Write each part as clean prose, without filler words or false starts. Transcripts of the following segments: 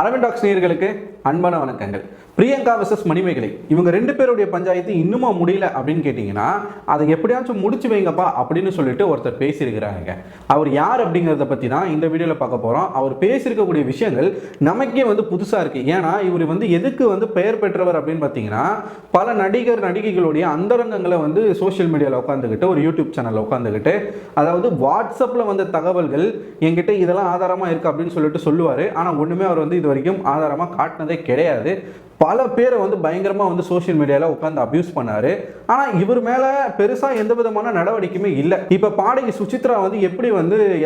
Aravind tax நேயர்களுக்கு அன்பான வணக்கங்கள். பிரியங்கா வெர்சஸ் மணிமேகலை இவங்க ரெண்டு பேருடைய பஞ்சாயத்து இன்னுமா முடியல அப்படின்னு கேட்டிங்கன்னா, அதை எப்படியாச்சும் முடிச்சு வைங்கப்பா அப்படின்னு சொல்லிட்டு ஒருத்தர் பேசியிருக்கிறாங்க. அவர் யார் அப்படிங்கிறத பற்றி தான் இந்த வீடியோவில் பார்க்க போகிறோம். அவர் பேசியிருக்கக்கூடிய விஷயங்கள் நமக்கே புதுசாக இருக்குது. ஏன்னா இவர் எதுக்கு பெயர் பெற்றவர் அப்படின்னு பார்த்தீங்கன்னா, பல நடிகைகளுடைய அந்தரங்கங்களை சோஷியல் மீடியாவில் உட்காந்துக்கிட்டு ஒரு யூடியூப் சேனலில் உட்காந்துக்கிட்டு, அதாவது வாட்ஸ்அப்பில் வந்த தகவல்கள் என்கிட்ட இதெல்லாம் ஆதாரமாக இருக்குது அப்படின்னு சொல்லிட்டு சொல்லுவார். ஆனால் ஒன்றுமே அவர் இது வரைக்கும் ஆதாரமாக காட்டினதே கிடையாது. பல பேரை பயங்கரமாக சோஷியல் மீடியாவில் உட்காந்து அபியூஸ் பண்ணார். ஆனால் இவர் மேலே பெருசாக எந்த விதமான நடவடிக்கையுமே இல்லை. இப்போ பாடகி சுசித்ரா எப்படி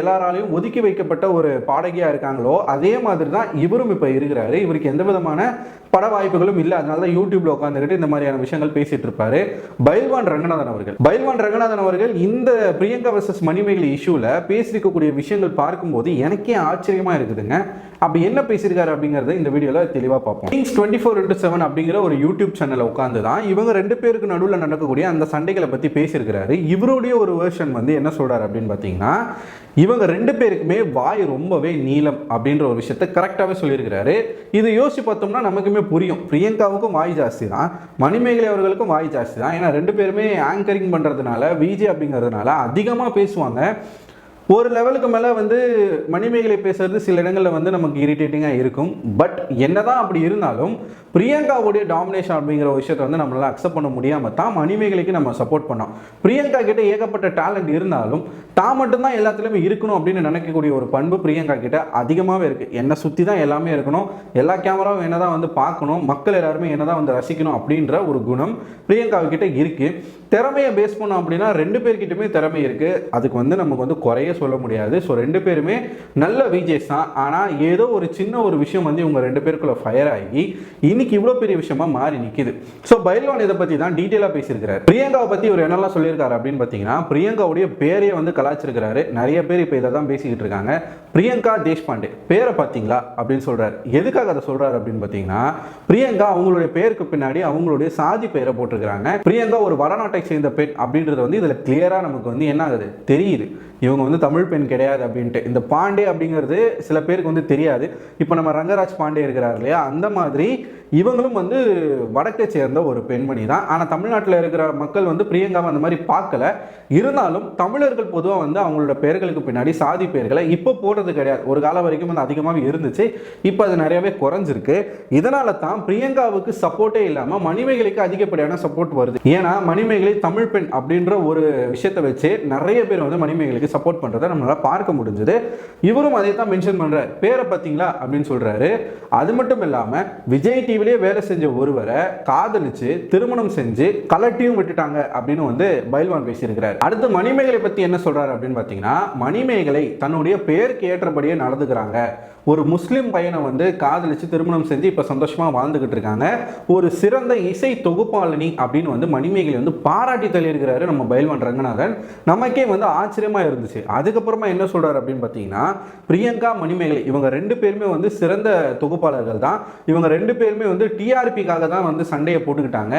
எல்லாராலையும் ஒதுக்கி வைக்கப்பட்ட ஒரு பாடகியாக இருக்காங்களோ அதே மாதிரி தான் இவரும் இப்போ இருக்கிறாரு. இவருக்கு எந்த விதமான பட வாய்ப்புகளும் இல்லை. அதனால தான் யூடியூப்ல உட்காந்துக்கிட்டு இந்த மாதிரியான விஷயங்கள் பேசிட்டு இருப்பாரு. பைல்வான் ரங்கநாதன் அவர்கள் இந்த பிரியங்கா வெர்சஸ் மணிமேகலை இஷ்யூல பேசியிருக்கக்கூடிய விஷயங்கள் பார்க்கும்போது எனக்கே ஆச்சரியமா இருக்குதுங்க. அப்படி என்ன பேசியிருக்காரு அப்படிங்கறத இந்த வீடியோல தெளிவா பார்ப்போம். 24x7 அப்படிங்கிற ஒரு யூடியூப் சேனல்ல உட்கார்ந்து தான் இவங்க ரெண்டு பேருக்கு நடுவில் நடக்கக்கூடிய அந்த சண்டைகளை பத்தி பேசியிருக்கிறாரு. இவருடைய ஒரு வெர்ஷன் என்ன சொல்றாரு அப்படின்னு பாத்தீங்கன்னா, இவங்க ரெண்டு பேருக்குமே வாய் ரொம்பவே நீளம் அப்படின்ற ஒரு விஷயத்தை கரெக்டாகவே சொல்லியிருக்கிறாரு. இது யோசிச்சு பார்த்தோம்னா நமக்குமே புரியும். பிரியங்காவுக்கும் வாய் ஜாஸ்தி தான், மணிமேகலை அவர்களுக்கும் வாய் ஜாஸ்தி தான். ஏன்னா ரெண்டு பேருமே ஆங்கரிங் பண்ணுறதுனால, விஜே அப்படிங்கிறதுனால அதிகமாக பேசுவாங்க. ஒரு லெவலுக்கு மேலே மணிமேகலை பேசுறது சில இடங்களில் நமக்கு இரிட்டேட்டிங்காக இருக்கும். பட் என்னதான் அப்படி இருந்தாலும் பிரியங்காவுடைய டாமினேஷன் அப்படிங்கிற ஒரு விஷயத்தை நம்மளால அக்செப்ட் பண்ண முடியாமல் தான் மணிமேகலைக்கு நம்ம சப்போர்ட் பண்ணோம். பிரியங்கா கிட்ட ஏகப்பட்ட டேலண்ட் இருந்தாலும் தான் மட்டும்தான் எல்லாத்துலேயுமே இருக்கணும் அப்படின்னு நினைக்கக்கூடிய ஒரு பண்பு பிரியங்கா கிட்ட அதிகமாகவே இருக்குது. என்னை சுற்றி தான் எல்லாமே இருக்கணும், எல்லா கேமராவும் என்ன தான் பார்க்கணும், மக்கள் எல்லாருமே என்ன தான் ரசிக்கணும் அப்படின்ற ஒரு குணம் பிரியங்கா கிட்ட இருக்குது. திறமையை பேஸ் பண்ணோம் அப்படின்னா ரெண்டு பேர்கிட்டயுமே திறமை இருக்குது. அதுக்கு நமக்கு குறைய சொல்ல முடியாது. ஸோ ரெண்டு பேருமே நல்ல விஜேஸ் தான். ஆனால் ஏதோ ஒரு சின்ன ஒரு விஷயம் இவங்க ரெண்டு பேருக்குள்ள ஃபயர் ஆகி இன்னைக்கு இவ்வளோ பெரிய விஷயமா மாறி நிற்குது. ஸோ பைல்வான் இதை பற்றி தான் டீட்டெயிலாக பேசியிருக்கிறார். பிரியங்காவை பற்றி ஒரு என்னெல்லாம் சொல்லியிருக்காரு அப்படின்னு பார்த்தீங்கன்னா, பிரியங்காவுடைய பேரையே கலாச்சிருக்கிறாரு. நிறைய பேர் இப்போ இதை தான் பேசிக்கிட்டு இருக்காங்க. பிரியங்கா தேஷ்பாண்டே பேரை பார்த்தீங்களா அப்படின்னு சொல்றாரு. எதுக்காக அதை சொல்றாரு அப்படின்னு பார்த்தீங்கன்னா, பிரியங்கா அவங்களுடைய பேருக்கு பின்னாடி அவங்களுடைய சாதி பெயரை போட்டிருக்கிறாங்க. பிரியங்கா ஒரு வடநாட்டை சேர்ந்த பெண் அப்படின்றது இதில் கிளியரா நமக்கு என்ன ஆகுது தெரியுது. இவங்க தமிழ் பெண் கிடையாது அப்படின்ட்டு. இந்த பாண்டே அப்படிங்கிறது சில பேருக்கு தெரியாது. இப்போ நம்ம ரங்கராஜ் பாண்டே இருக்கிறார் இல்லையா, அந்த மாதிரி இவங்களும் வடக்கை சேர்ந்த ஒரு பெண்மணி தான். ஆனால் தமிழ்நாட்டில் இருக்கிற மக்கள் பிரியங்காவை அந்த மாதிரி பார்க்கல. இருந்தாலும் தமிழர்கள் பொதுவாக அவங்களோட பெயர்களுக்கு பின்னாடி சாதி பெயர்களை இப்போ போடுறது கிடையாது. ஒரு காலம் வரைக்கும் அதிகமாக இருந்துச்சு. இப்போ அது நிறையவே குறைஞ்சிருக்கு. இதனால தான் பிரியங்காவுக்கு சப்போர்ட்டே இல்லாமல் மணிமேகலைக்கு அதிகப்படியான சப்போர்ட் வருது. ஏன்னா மணிமேகலை தமிழ் பெண் அப்படின்ற ஒரு விஷயத்தை வச்சு நிறைய பேர் மணிமேகலைக்கு சப்போர்ட் பண்றதை நம்மளால பார்க்க முடிஞ்சது. இவரும் அதை தான் மென்ஷன் பண்றாரு. பேரை பார்த்தீங்களா அப்படின்னு சொல்றாரு. அது மட்டும் இல்லாம விஜய் டிவிலேயே வேலை செஞ்ச ஒருவரை காதலிச்சு திருமணம் செஞ்சு கலட்டியும் விட்டுட்டாங்க அப்படின்னு பைல்வான் பேசியிருக்கிறார். அடுத்து மணிமேகலை பத்தி என்ன சொல்றாரு அப்படின்னு பாத்தீங்கன்னா, மணிமேகலை தன்னுடைய பெயருக்கு ஏற்றபடியே நடந்துக்கிறாங்க. ஒரு முஸ்லிம் பையனை காதலிச்சு திருமணம் செஞ்சு இப்ப சந்தோஷமா வாழ்ந்துகிட்டு இருக்காங்க. ஒரு சிறந்த இசை தொகுப்பாளினி அப்படின்னு மணிமேகலை பாராட்டி தள்ளியிருக்கிறாரு நம்ம பைல்வான் ரங்கநாதன். நமக்கே ஆச்சரியமா இருந்துச்சு. அதுக்கப்புறமா என்ன சொல்றாரு அப்படின்னு பாத்தீங்கன்னா, பிரியங்கா மணிமேகலை இவங்க ரெண்டு பேருமே சிறந்த தொகுப்பாளர்கள் தான். இவங்க ரெண்டு பேருமே டிஆர்பிக்காக தான் சண்டையை போட்டுக்கிட்டாங்க.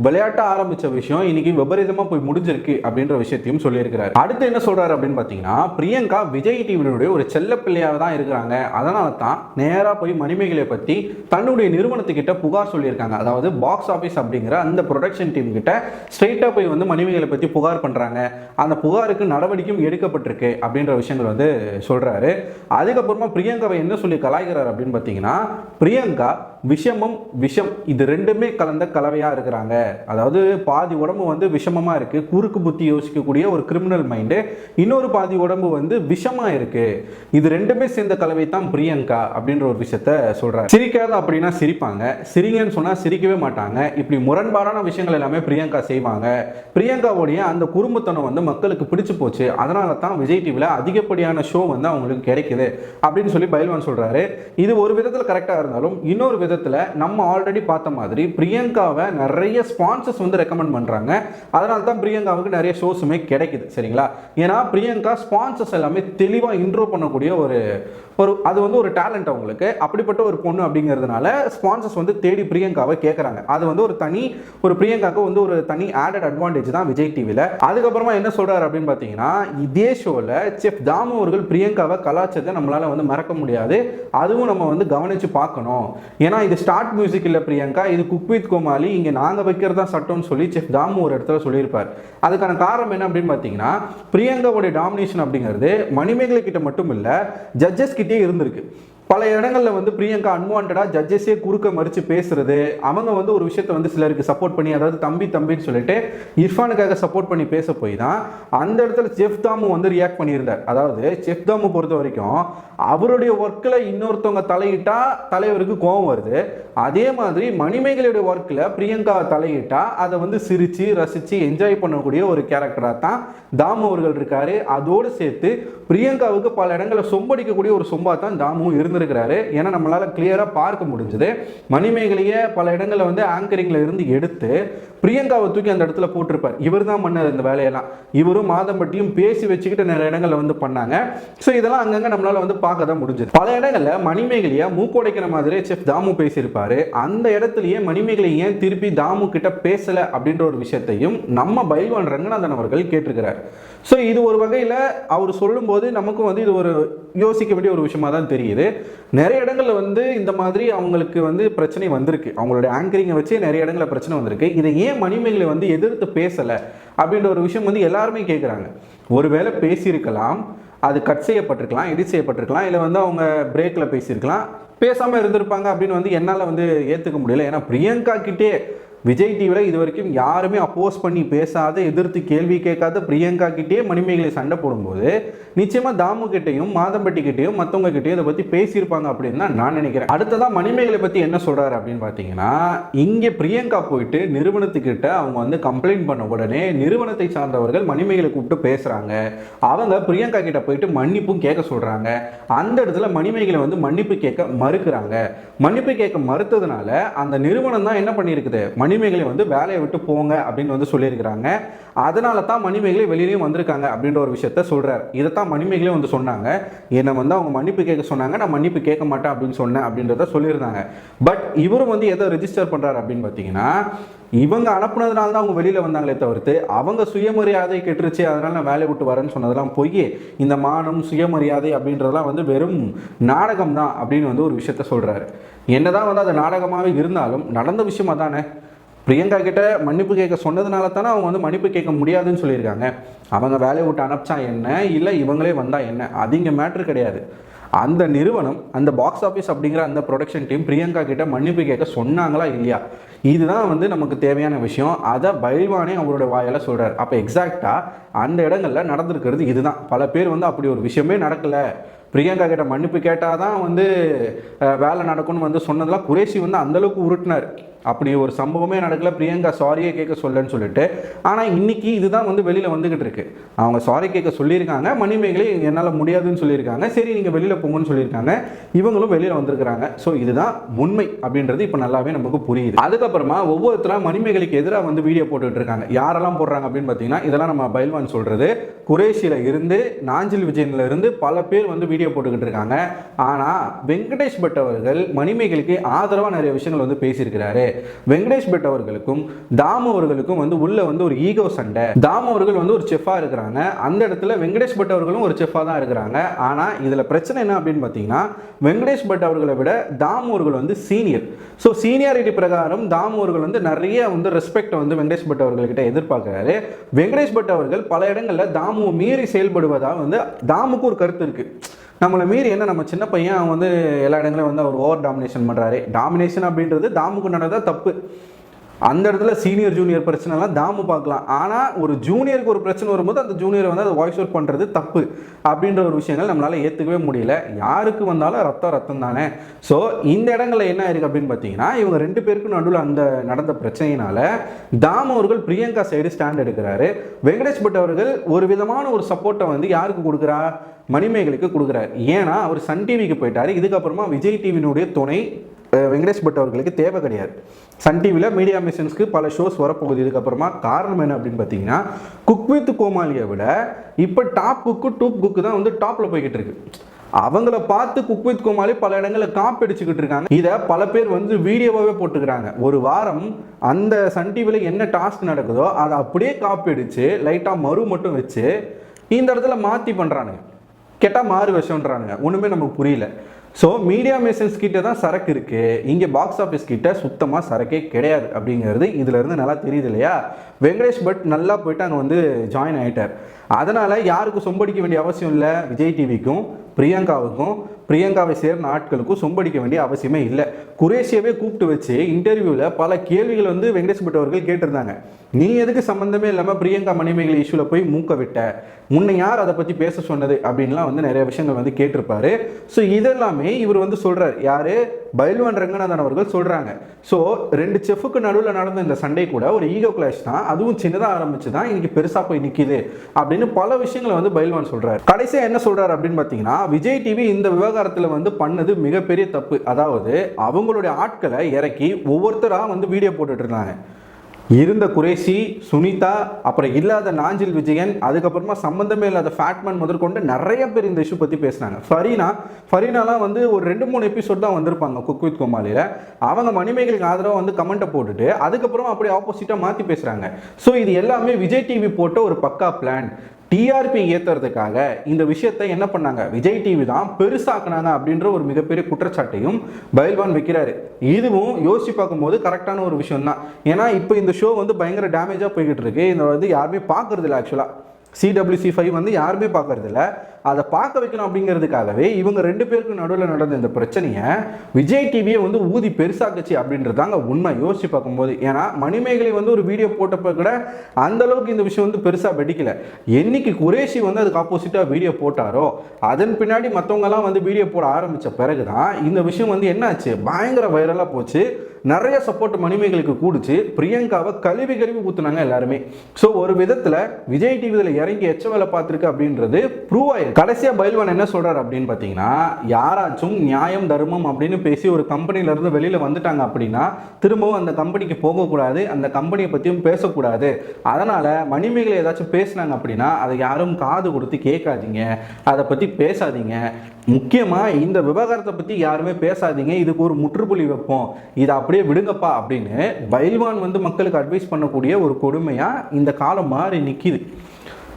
விளையாட்ட ஆரம்பிச்ச விஷயம் இன்னைக்கு விபரீதமா போய் முடிஞ்சிருக்கு அப்படின்ற விஷயத்தையும் சொல்லியிருக்கிறார். அடுத்து என்ன சொல்றாரு அப்படின்னு பாத்தீங்கன்னா, பிரியங்கா விஜய் டிவியுடைய ஒரு செல்ல பிள்ளையாக தான் இருக்கிறாங்க. அதனால தான் நேரா போய் மணிமேகலை பத்தி தன்னுடைய நிறுவனத்துக்கிட்ட புகார் சொல்லியிருக்காங்க. அதாவது பாக்ஸ் ஆபீஸ் அப்படிங்கிற அந்த ப்ரொடக்ஷன் டீம் கிட்ட ஸ்ட்ரெயிட்டா போய் மணிமேகலை பத்தி புகார் பண்றாங்க. அந்த புகாருக்கு நடவடிக்கையும் எடுக்கப்பட்டிருக்கு அப்படின்ற விஷயங்கள் சொல்றாரு. அதுக்கப்புறமா பிரியங்காவை என்ன சொல்லி கலாய்கிறார் அப்படின்னு பாத்தீங்கன்னா, பிரியங்கா விஷமம் விஷம் இது ரெண்டுமே கலந்த கலவையா இருக்கிறாங்க. அதாவது பாதி உடம்பு விஷமமா இருக்கு, குறுக்கு புத்தி யோசிக்கக்கூடிய ஒரு கிரிமினல் மைண்டு. இன்னொரு பாதி உடம்பு விஷமா இருக்கு. இது ரெண்டுமே சேர்ந்த கலவை தான் பிரியங்கா அப்படின்ற ஒரு விஷயத்த சொல்றாரு. சிரிக்காத அப்படின்னா சிரிப்பாங்க, சிரிங்கன்னு சொன்னா சிரிக்கவே மாட்டாங்க. இப்படி முரண்பாடான விஷயங்கள் எல்லாமே பிரியங்கா செய்வாங்க. பிரியங்காவுடைய அந்த குறும்புத்தனம் மக்களுக்கு பிடிச்சு போச்சு. அதனால தான் விஜய் டிவில அதிகப்படியான ஷோ அவங்களுக்கு கிடைக்குது அப்படின்னு சொல்லி பைல்வான் சொல்றாரு. இது ஒரு விதத்தில் கரெக்டா இருந்தாலும் இன்னொரு விதத்தில் விதத்தில் நம்ம ஆல்ரெடி பார்த்த மாதிரி பிரியங்காவை நிறைய ஸ்பான்சர்ஸ் வந்து ரெக்கமெண்ட் பண்ணுறாங்க. அதனால தான் பிரியங்காவுக்கு நிறைய ஷோஸுமே கிடைக்குது சரிங்களா. ஏன்னா பிரியங்கா ஸ்பான்சர்ஸ் எல்லாமே தெளிவாக இன்ட்ரோ பண்ணக்கூடிய ஒரு அது வந்து ஒரு டேலண்ட் அவங்களுக்கு. அப்படிப்பட்ட ஒரு பொண்ணு அப்படிங்கிறதுனால ஸ்பான்சர்ஸ் வந்து தேடி பிரியங்காவை கேட்குறாங்க. அது வந்து ஒரு பிரியங்காவுக்கு வந்து ஒரு தனி ஆடட் அட்வான்டேஜ் தான் விஜய் டிவியில். அதுக்கப்புறமா என்ன சொல்கிறார் அப்படின்னு பார்த்தீங்கன்னா, இதே ஷோவில் செஃப் தாமு அவர்கள் பிரியங்காவை கலாச்சாரத்தை நம்மளால் வந்து மறக்க முடியாது, அதுவும் நம்ம வந்து கவனித்து பார்க்கணும். ஏன்னா இது ஸ்டார்ட் மியூசிக் இல்லை பிரியங்கா, இது குக் வித் கோமாளி, இங்கே நாங்கள் வைக்கிறது தான் சட்டம்னு சொல்லி செஃப் தாமு ஒரு இடத்துல சொல்லியிருப்பார். அதுக்கான காரணம் என்ன அப்படின்னு பார்த்தீங்கன்னா, பிரியங்காவுடைய டாமினேஷன் அப்படிங்கிறது மணிமேகலை கிட்ட மட்டும் இல்லை, ஜட்ஜஸ் கிட்டே இருந்திருக்கு. பல இடங்களில் வந்து பிரியங்கா அன்வான்டாக ஜட்ஜஸே குறுக்க மறித்து பேசுறது, அவங்க வந்து ஒரு விஷயத்தை வந்து சிலருக்கு சப்போர்ட் பண்ணி, அதாவது தம்பின்னு சொல்லிட்டு இர்ஃபானுக்காக சப்போர்ட் பண்ணி பேச போய் தான் அந்த இடத்துல செஃப் தாமு வந்து ரியாக்ட் பண்ணியிருந்தார். அதாவது செஃப் தாமு பொறுத்த வரைக்கும் அவருடைய ஒர்க்கில் இன்னொருத்தவங்க தலையிட்டா தலைவருக்கு கோபம் வருது, அதே மாதிரி மணிமேகலையுடைய ஒர்க்கில் பிரியங்கா தலையிட்டா அதை வந்து சிரித்து ரசித்து என்ஜாய் பண்ணக்கூடிய ஒரு கேரக்டராக தான் தாமு அவர்கள் இருக்காரு. அதோடு சேர்த்து பிரியங்காவுக்கு பல இடங்களில் சொம்படிக்கக்கூடிய ஒரு சொம்பா தான் தாமு இருந்திருக்கிறாரு. ஏன்னா நம்மளால் கிளியராக பார்க்க முடிஞ்சது, மணிமேகலையை பல இடங்களில் வந்து ஆங்கரிங்கில் இருந்து எடுத்து பிரியங்காவை தூக்கி அந்த இடத்துல போட்டிருப்பார். இவர் தான் பண்ணார் இந்த வேலையெல்லாம். இவரும் மாதம்பட்டியும் பேசி வச்சுக்கிட்டு நிறைய இடங்களில் வந்து பண்ணாங்க. ஸோ இதெல்லாம் அங்கங்கே நம்மளால் வந்து பார்க்க தான் முடிஞ்சது. பல இடங்களில் மணிமேகலையை மூக்கொடைக்கிற மாதிரி செஃப் தாமு பேசியிருப்பார். அந்த இடத்துலையே மணிமேகலை ஏன் திருப்பி தாமு கிட்ட பேசலை அப்படின்ற ஒரு விஷயத்தையும் நம்ம பைல்வான் ரங்கநாதன் அவர்கள் கேட்டிருக்கிறார். ஸோ இது ஒரு வகையில் அவர் சொல்லும்போது நமக்கும் வந்து இது ஒரு யோசிக்க வேண்டிய ஒரு விஷயமா தான் தெரியுது. நிறைய இடங்களில் வந்து இந்த மாதிரி அவங்களுக்கு வந்து பிரச்சனை வந்திருக்கு, அவங்களுடைய ஆங்கரிங்கை வச்சு நிறைய இடங்களில் பிரச்சனை வந்திருக்கு. இதை ஏன் மணிமேகலை வந்து எதிர்த்து பேசலை அப்படின்ற ஒரு விஷயம் வந்து எல்லாருமே கேட்குறாங்க. ஒருவேளை பேசியிருக்கலாம், அது கட் செய்யப்பட்டிருக்கலாம், எடிட் செய்யப்பட்டிருக்கலாம், இல்லை வந்து அவங்க பிரேக்கில் பேசியிருக்கலாம், பேசாமல் இருந்திருப்பாங்க அப்படின்னு வந்து என்னால் வந்து ஏற்றுக்க முடியல. ஏன்னா பிரியங்கா கிட்டே விஜய் டிவியில் இது வரைக்கும் யாருமே அப்போஸ் பண்ணி பேசாத, எதிர்த்து கேள்வி கேட்காத பிரியங்கா கிட்டே மணிமேகலை சண்டை போடும்போது நிச்சயமாக தாமு கிட்டையும் மாதம்பட்டி கிட்டையும் மற்றவங்க கிட்டையும் இதை பற்றி பேசியிருப்பாங்க அப்படின்னு தான் நான் நினைக்கிறேன். அடுத்ததான் மணிமேகலை பற்றி என்ன சொல்கிறாரு அப்படின்னு பார்த்தீங்கன்னா, இங்கே பிரியங்கா போயிட்டு நிறுவனத்துக்கிட்ட அவங்க வந்து கம்ப்ளைண்ட் பண்ண உடனே நிறுவனத்தை சார்ந்தவர்கள் மணிமேகலை கூப்பிட்டு பேசுகிறாங்க. அவங்க பிரியங்கா கிட்ட போயிட்டு மன்னிப்பும் கேட்க சொல்கிறாங்க. அந்த இடத்துல மணிமேகலை வந்து மன்னிப்பு கேட்க மறுக்கிறாங்க. மன்னிப்பு கேட்க மறுத்ததுனால அந்த நிறுவனம் தான் என்ன பண்ணியிருக்குது, மணிமேகலை வந்து வேலையை விட்டு போங்க அப்படின்னு வந்து சொல்லியிருக்கிறாங்க. அதனால தான் மணிமேகலை வெளியிலையும் வந்திருக்காங்க அப்படின்ற ஒரு விஷயத்த சொல்கிறார். இதைத்தான் மணிமேகலை வந்து சொன்னாங்க, என்னை வந்து அவங்க மன்னிப்பு கேட்க சொன்னாங்க, நான் மன்னிப்பு கேட்க மாட்டேன் அப்படின்னு சொன்னேன் அப்படின்றத சொல்லியிருந்தாங்க. பட் இவரும் வந்து எதை ரெஜிஸ்டர் பண்ணுறாரு அப்படின்னு பார்த்தீங்கன்னா, இவங்க அனுப்புனதுனால தான் அவங்க வெளியில் வந்தாங்களே தவிர்த்து அவங்க சுயமரியாதை கெட்டுருச்சு அதனால நான் வேலையை விட்டு வரேன்னு சொன்னதெல்லாம் போய் இந்த மானம் சுயமரியாதை அப்படின்றதெல்லாம் வந்து வெறும் நாடகம் தான் அப்படின்னு வந்து ஒரு விஷயத்த சொல்கிறாரு. என்னதான் வந்து அது நாடகமாகவே இருந்தாலும் நடந்த விஷயமா தானே. பிரியங்கா கிட்ட மன்னிப்பு கேட்க சொன்னதுனால தானே அவங்க வந்து மன்னிப்பு கேட்க முடியாதுன்னு சொல்லியிருக்காங்க. அவங்க வேலையை விட்டு அனுப்பிச்சா என்ன, இல்லை இவங்களே வந்தால் என்ன, அது இங்கே மேட்ரு கிடையாது. அந்த நிறுவனம், அந்த பாக்ஸ் ஆஃபீஸ் அப்படிங்கிற அந்த ப்ரொடக்ஷன் டீம் பிரியங்கா கிட்ட மன்னிப்பு கேட்க சொன்னாங்களா இல்லையா, இதுதான் வந்து நமக்கு தேவையான விஷயம். அதை பைல்வானே அவரோட வாயால் சொல்கிறார். அப்போ எக்ஸாக்டாக அந்த இடங்களில் நடந்திருக்கிறது இதுதான். பல பேர் வந்து அப்படி ஒரு விஷயமே நடக்கலை, பிரியங்கா கிட்ட மன்னிப்பு கேட்டால் தான் வந்து வேலை நடக்கும்னு வந்து சொன்னதெல்லாம் குரேஷி வந்து அந்தளவுக்கு உருட்டினார். அப்படி ஒரு சம்பவமே நடக்கல, பிரியங்கா சாரியே கேட்க சொல்லன்னு சொல்லிட்டு. ஆனால் இன்னைக்கு இதுதான் வந்து வெளியில் வந்துக்கிட்டு இருக்கு. அவங்க சாரி கேட்க சொல்லியிருக்காங்க, மணிமேகலை என்னால் முடியாதுன்னு சொல்லியிருக்காங்க, சரி நீங்கள் வெளியில் போங்கன்னு சொல்லியிருக்காங்க, இவங்களும் வெளியில் வந்திருக்கிறாங்க. ஸோ இதுதான் உண்மை அப்படின்றது இப்போ நல்லாவே நமக்கு புரியுது. அதுக்கப்புறமா ஒவ்வொருத்தரும் மணிமேகலைக்கு எதிராக வந்து வீடியோ போட்டுட்டு இருக்காங்க. யாரெல்லாம் போடுறாங்க அப்படின்னு பார்த்தீங்கன்னா, இதெல்லாம் நம்ம பைல்வான் சொல்கிறது, குரேஷியில் இருந்து நாஞ்சில் விஜயனில் இருந்து பல பேர் வந்து வீடியோ போட்டுக்கிட்டு இருக்காங்க. ஆனால் வெங்கடேஷ் பட் அவர்கள் மணிமேகலைக்கு ஆதரவாக நிறைய விஷயங்கள் வந்து பேசியிருக்கிறாரு. வெங்கடேஷ் பட் அவர்களுக்கும் தாமு அவர்களுக்கும் வந்து உள்ள வந்து ஒரு ஈகோ சண்டை. தாமு அவர்கள் வந்து ஒரு செஃபா இருக்கிறாங்க, அந்த இடத்துல வெங்கடேஷ் பட் அவர்களும் ஒரு செஃபா தான் இருக்கிறாங்க. ஆனா இதுல பிரச்சனை என்ன அப்படின்னு பாத்தீங்கன்னா, வெங்கடேஷ் பட் அவர்களை விட தாமு அவர்கள் வந்து சீனியர். ஸோ சீனியாரிட்டி பிரகாரம் தாமு அவர்கள் வந்து நிறைய வந்து ரெஸ்பெக்ட் வந்து வெங்கடேஷ் பட் அவர்கள்கிட்ட எதிர்பார்க்கிறாரு. வெங்கடேஷ் பட் அவர்கள் பல இடங்களில் தாமுவை மீறி செயல்படுவதாக வந்து தாமுக்கு ஒரு கருத்து இருக்கு. நம்மளை மீறி என்ன, நம்ம சின்ன பையன் அவன் வந்து எல்லா இடங்களையும் வந்து அவர் ஓவர் டாமினேஷன் பண்ணுறாரு. டாமினேஷன் அப்படின்றது தாமுக்கு நடந்தா தப்பு. அந்த இடத்துல சீனியர் ஜூனியர் பிரச்சனைலாம் தாமு பார்க்கலாம். ஆனால் ஒரு ஜூனியருக்கு ஒரு பிரச்சனை வரும்போது அந்த ஜூனியரை வந்து அதை வாய்ஸ் அவுட் பண்ணுறது தப்பு அப்படின்ற ஒரு விஷயங்கள் நம்மளால் ஏற்றுக்கவே முடியல. யாருக்கு வந்தாலும் ரத்தம் தானே. ஸோ இந்த இடங்களில் என்ன இருக்குது அப்படின்னு பார்த்தீங்கன்னா, இவங்க ரெண்டு பேருக்கும் நடுவில் அந்த நடந்த பிரச்சனையினால தாமு அவர்கள் பிரியங்கா சைடு ஸ்டாண்ட் எடுக்கிறாரு. வெங்கடேஷ் பட் அவர்கள் ஒரு விதமான ஒரு சப்போர்ட்டை வந்து யாருக்கு கொடுக்குறா, மணிமேகலைக்கு கொடுக்குறாரு. ஏன்னா அவர் சன் டிவிக்கு போயிட்டாரு. இதுக்கப்புறமா விஜய் டிவியினுடைய துணை வெங்கடேஷ் பட் அவர்களுக்கு தேவை கிடையாது. சன் டிவியில் மீடியா மிஷன்ஸ்க்கு பல ஷோஸ் வரப்போகுது இதுக்கப்புறமா. காரணம் என்ன அப்படின்னு பார்த்தீங்கன்னா, குக் வித் கோமாளியை விட இப்போ டாப் குக்கு தான் வந்து டாப்பில் போய்கிட்டு இருக்கு. அவங்கள பார்த்து குக் வித் கோமாளி பல இடங்களில் காப்படிச்சுக்கிட்டு இருக்காங்க. இதை பல பேர் வந்து வீடியோவாகவே போட்டுக்கிறாங்க. ஒரு வாரம் அந்த சன் டிவியில் என்ன டாஸ்க் நடக்குதோ அதை அப்படியே காப்படிச்சு லைட்டாக மறு மட்டும் வச்சு இந்த இடத்துல மாற்றி பண்ணுறானுங்க. கேட்டால் மாறு விஷம்ன்றானுங்க. ஒன்றுமே நமக்கு புரியல. ஸோ மீடியா மிஷன்ஸ் கிட்ட தான் சரக்கு இருக்குது, இங்கே பாக்ஸ் ஆஃபீஸ் கிட்ட சுத்தமாக சரக்கே கிடையாது அப்படிங்கிறது இதிலேருந்து நல்லா தெரியுது இல்லையா? வெங்கடேஷ் பட் நல்லா போயிட்டு அங்கே வந்து ஜாயின் ஆகிட்டார். அதனால் யாருக்கும் சொம்படிக்க வேண்டிய அவசியம் இல்லை. விஜய் டிவிக்கும் பிரியங்காவை சேர்ந்த ஆட்களுக்கும் சொம்படிக்க வேண்டிய அவசியமே இல்லை. குரேஷியவே கூப்பிட்டு வச்சு இன்டர்வியூவில் பல கேள்விகள் வந்து வெங்கடேஷ் பட் அவர்கள் கேட்டிருந்தாங்க. நீ எதுக்கு சம்மந்தமே இல்லாமல் பிரியங்கா மணிமேகலை இஷ்யூவில் போய் மூக்க விட்ட, முன்ன யார் அதை பற்றி பேச சொன்னது அப்படின்லாம் வந்து நிறைய விஷயங்கள் வந்து கேட்டிருப்பாரு. ஸோ இதெல்லாமே இவர் வந்து சொல்கிறார். யார்? பைல்வான் ரங்கநாதன் அவர்கள் சொல்கிறாங்க. ஸோ 2 செஃப்புக்கு நடுவில் நடந்த இந்த சண்டே கூட ஒரு ஈகோ கிளாஷ் தான், அதுவும் சின்னதாக ஆரம்பிச்சு தான் இன்னைக்கு பெருசாக போய் நிற்கிது அப்படின்னு பல விஷயங்களை வந்து பைல்வான் சொல்கிறார். கடைசியாக என்ன சொல்கிறார் அப்படின்னு பார்த்தீங்கன்னா, விஜய் டிவி இந்த விவகாரத்தில் வந்து பண்ணது மிகப்பெரிய தப்பு. அதாவது அவங்களுடைய ஆட்களை இறக்கி ஒவ்வொருத்தராக வந்து வீடியோ போட்டுட்டு இருந்தாங்க. இருந்த குரேஷி, சுனிதா, அப்புறம் இல்லாத நாஞ்சில் விஜயன், அதுக்கப்புறமா சம்பந்தமே இல்லாத ஃபேட்மேன் முதற்கொண்டு நிறைய பேர் இந்த இஷ்யூ பற்றி பேசுனாங்க. ஃபரீனாலாம் வந்து ஒரு 2-3 எபிசோட் தான் வந்திருப்பாங்க குக் வித் கோமாளியில். அவங்க மணிமேகலுக்கு ஆதரவாக வந்து கமெண்ட்டை போட்டுட்டு அதுக்கப்புறம் அப்படியே ஆப்போசிட்டாக மாற்றி பேசுகிறாங்க. ஸோ இது எல்லாமே விஜய் டிவி போட்ட ஒரு பக்கா பிளான். டிஆர்பி ஏற்றுறதுக்காக இந்த விஷயத்தை என்ன பண்ணாங்க, விஜய் டிவி தான் பெருசாக்குனாங்க அப்படின்ற ஒரு மிகப்பெரிய குற்றச்சாட்டையும் பைல்வான் வைக்கிறாரு. இதுவும் யோசிச்சு பார்க்கும்போது கரெக்டான ஒரு விஷயம் தான். ஏன்னா இப்போ இந்த ஷோ வந்து பயங்கர டேமேஜாக போய்கிட்டு இருக்கு. இந்த வந்து யாருமே பார்க்கறது இல்லை. ஆக்சுவலாக CWC5 வந்து யாருமே பார்க்கறதில்ல. அதை பார்க்க வைக்கணும் அப்படிங்கிறதுக்காகவே இவங்க 2 பேருக்கு நடுவில் நடந்த இந்த பிரச்சனையை விஜய் டிவியை வந்து ஊதி பெருசாக்குச்சு அப்படின்றதாங்க உண்மை யோசிச்சு பார்க்கும்போது. ஏன்னா மணிமேகலை வந்து ஒரு வீடியோ போட்டப்போ கூட அந்த அளவுக்கு இந்த விஷயம் வந்து பெருசாக வெடிக்கல. என்னைக்கு குரேஷி வந்து அதுக்கு ஆப்போசிட்டாக வீடியோ போட்டாரோ அதன் பின்னாடி மற்றவங்கலாம் வந்து வீடியோ போட ஆரம்பித்த பிறகு தான் இந்த விஷயம் வந்து என்ன ஆச்சு, பயங்கர வைரலாக போச்சு. நிறைய சப்போர்ட் மணிமேகலுக்கு கூடிச்சு. பிரியங்காவை கழுவி ஊத்துனாங்க எல்லாருமே. ஸோ ஒரு விதத்தில் விஜய் டிவியில் இறங்கி எச்ச வேலை பார்த்துருக்கு அப்படின்றது ப்ரூவ் ஆயிருக்கு. கடைசியாக பைல்வான் என்ன சொல்றாரு அப்படின்னு பார்த்தீங்கன்னா, யாராச்சும் நியாயம் தர்மம் அப்படின்னு பேசி ஒரு கம்பெனிலேருந்து வெளியில் வந்துட்டாங்க அப்படின்னா திரும்பவும் அந்த கம்பெனிக்கு போகக்கூடாது, அந்த கம்பெனியை பற்றியும் பேசக்கூடாது. அதனால் மணிமேகலை ஏதாச்சும் பேசினாங்க அப்படின்னா அதை யாரும் காது கொடுத்து கேட்காதீங்க, அதை பற்றி பேசாதீங்க. முக்கியமாக இந்த விவகாரத்தை பற்றி யாருமே பேசாதீங்க, இதுக்கு ஒரு முற்றுப்புள்ளி வைப்போம், இதை அப்படியே விடுங்கப்பா அப்படின்னு பைல்வான் வந்து மக்களுக்கு அட்வைஸ் பண்ணக்கூடிய ஒரு கொடுமையாக இந்த காலம் மாறி நிற்கிது.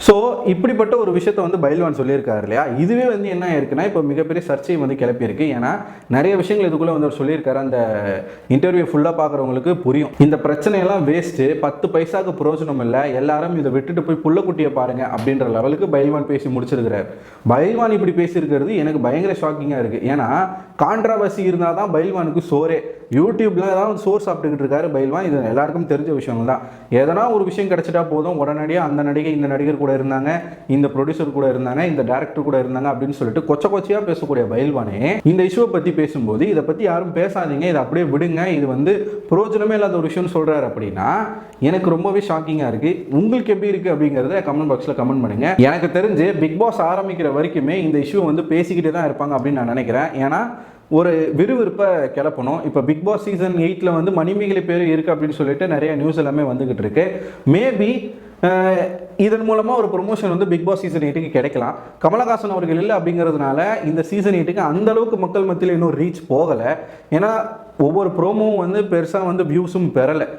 ஸோ இப்படிப்பட்ட ஒரு விஷயத்தை வந்து பைல்வான் சொல்லியிருக்காரு இல்லையா? இதுவே வந்து என்ன இருக்குன்னா இப்போ மிகப்பெரிய சர்ச்சையை வந்து கிளப்பியிருக்கு. ஏன்னா நிறைய விஷயங்கள் இதுக்குள்ளே வந்து அவர் சொல்லியிருக்காரு. அந்த இன்டர்வியூ ஃபுல்லாக பார்க்குறவங்களுக்கு புரியும். இந்த பிரச்சனையெல்லாம் வேஸ்ட்டு, 10 பைசாவுக்கு பிரயோஜனம் இல்லை, எல்லாரும் இதை விட்டுட்டு போய் புள்ளக்குட்டியை பாருங்க அப்படின்ற லெவலுக்கு பைல்வான் பேசி முடிச்சிருக்கிறார். பைல்வான் இப்படி பேசியிருக்கிறது எனக்கு பயங்கர ஷாக்கிங்காக இருக்குது. ஏன்னா கான்ட்ராவர்சி இருந்தால் தான் பைல்வானுக்கு சோரே. யூடியூப்ல தான் சோர் சாப்பிட்டுக்கிட்டு இருக்காரு பைல்வான். இது எல்லாருக்கும் தெரிஞ்ச விஷயங்கள் தான். எதனா ஒரு விஷயம் கிடைச்சிட்டா போதும் உடனடியாக அந்த நடிகை இந்த நடிகர் கூட இருந்தாங்க, இந்த ப்ரொடியூசர் கூட இருந்தாங்க, இந்த டைரக்டர் கூட இருந்தாங்க அப்படின்னு சொல்லிட்டு கொச்சையாக பேசக்கூடிய பைல்வானே இந்த இஷ்யூவை பற்றி பேசும்போது இதை பற்றி யாரும் பேசாதீங்க, இதை அப்படியே விடுங்க, இது வந்து பிரயோஜனமே இல்லாத ஒரு விஷயம்னு சொல்கிறாரு அப்படின்னா எனக்கு ரொம்பவே ஷாக்கிங்காக இருக்குது. உங்களுக்கு எப்படி இருக்குது அப்படிங்கிறத கமெண்ட் பாக்ஸில் கமெண்ட் பண்ணுங்கள். எனக்கு தெரிஞ்சு பிக் பாஸ் ஆரம்பிக்கிற வரைக்குமே இந்த இஷ்யூ வந்து பேசிக்கிட்டே தான் இருப்பாங்க அப்படின்னு நான் நினைக்கிறேன். ஏன்னா ஒரு விறுவிறுப்பை கிளப்பணும். இப்போ பிக் பாஸ் சீசன் 8 வந்து மணிமேகலை பேர் இருக்குது அப்படின்னு சொல்லிட்டு நிறைய நியூஸ் எல்லாமே வந்துகிட்டு இருக்கு. மேபி இதன் மூலமாக ஒரு ப்ரொமோஷன் வந்து பிக் பாஸ் சீசன் 8க்கு கிடைக்கலாம். கமலஹாசன் அவர்கள் இல்லை அப்படிங்கிறதுனால இந்த சீசன் 8க்கு அந்த அளவுக்கு மக்கள் மத்தியில் இன்னும் ரீச் போகலை. ஏன்னா ஒவ்வொரு ப்ரோமோவும் வந்து பெருசாக வந்து வியூஸும் பெறலை.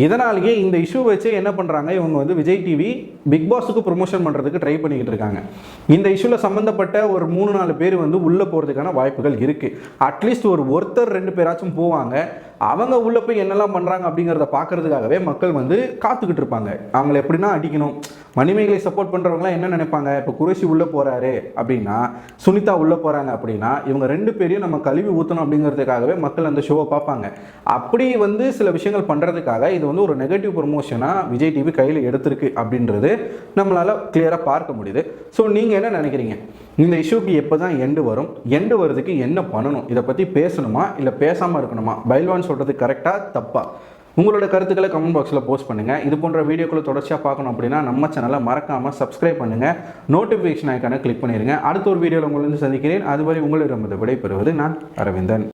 இதனாலேயே இந்த இஷ்யூ வச்சு என்ன பண்ணுறாங்க, இவங்க வந்து விஜய் டிவி பிக் பாஸுக்கு ப்ரொமோஷன் பண்ணுறதுக்கு ட்ரை பண்ணிக்கிட்டு இருக்காங்க. இந்த இஷ்யூவில் சம்மந்தப்பட்ட ஒரு 3-4 பேர் வந்து உள்ளே போகிறதுக்கான வாய்ப்புகள் இருக்குது. அட்லீஸ்ட் ஒருத்தர் 2 பேராச்சும் போவாங்க. அவங்க உள்ளே போய் என்னெல்லாம் பண்ணுறாங்க அப்படிங்கிறத பார்க்கறதுக்காகவே மக்கள் வந்து காத்துக்கிட்டு இருப்பாங்க. அவங்கள எப்படின்னா அடிக்கணும். மணிமேகலை சப்போர்ட் பண்ணுறவங்களாம் என்ன நினைப்பாங்க, இப்போ குரேஷி உள்ளே போகிறாரு அப்படின்னா, சுனிதா உள்ளே போகிறாங்க அப்படின்னா இவங்க 2 பேரையும் நம்ம கழுவி ஊற்றணும் அப்படிங்கிறதுக்காகவே மக்கள் அந்த ஷோவை பார்ப்பாங்க. அப்படி வந்து சில விஷயங்கள் பண்ணுறதுக்காக இது வந்து ஒரு நெகட்டிவ் ப்ரொமோஷனாக விஜய் டிவி கையில் எடுத்திருக்கு அப்படின்றது நம்மளால் கிளியராக பார்க்க முடியுது. ஸோ நீங்கள் என்ன நினைக்கிறீங்க, இந்த இஷ்யூக்கு எப்போ தான் எண்டு வரும், எண்டு வரதுக்கு என்ன பண்ணணும், இதை பற்றி பேசணுமா இல்லை பேசாமல் இருக்கணுமா, பைல்வான் சொல்கிறது கரெக்டாக தப்பா? உங்களோட கருத்துக்களை கமெண்ட் பாக்ஸில் போஸ்ட் பண்ணுங்கள். இது போன்ற வீடியோக்களை தொடர்ச்சியாக பார்க்கணும் அப்படின்னா நம்ம சேனலை மறக்காமல் சப்ஸ்கிரைப் பண்ணுங்கள், நோட்டிஃபிகேஷன் ஐக்கானை கிளிக் பண்ணிடுங்க. அடுத்த ஒரு வீடியோவில் உங்களை சந்திக்கிறேன். அதுவரை உங்களிடம் விடைபெறுவது நான் அரவிந்தன்.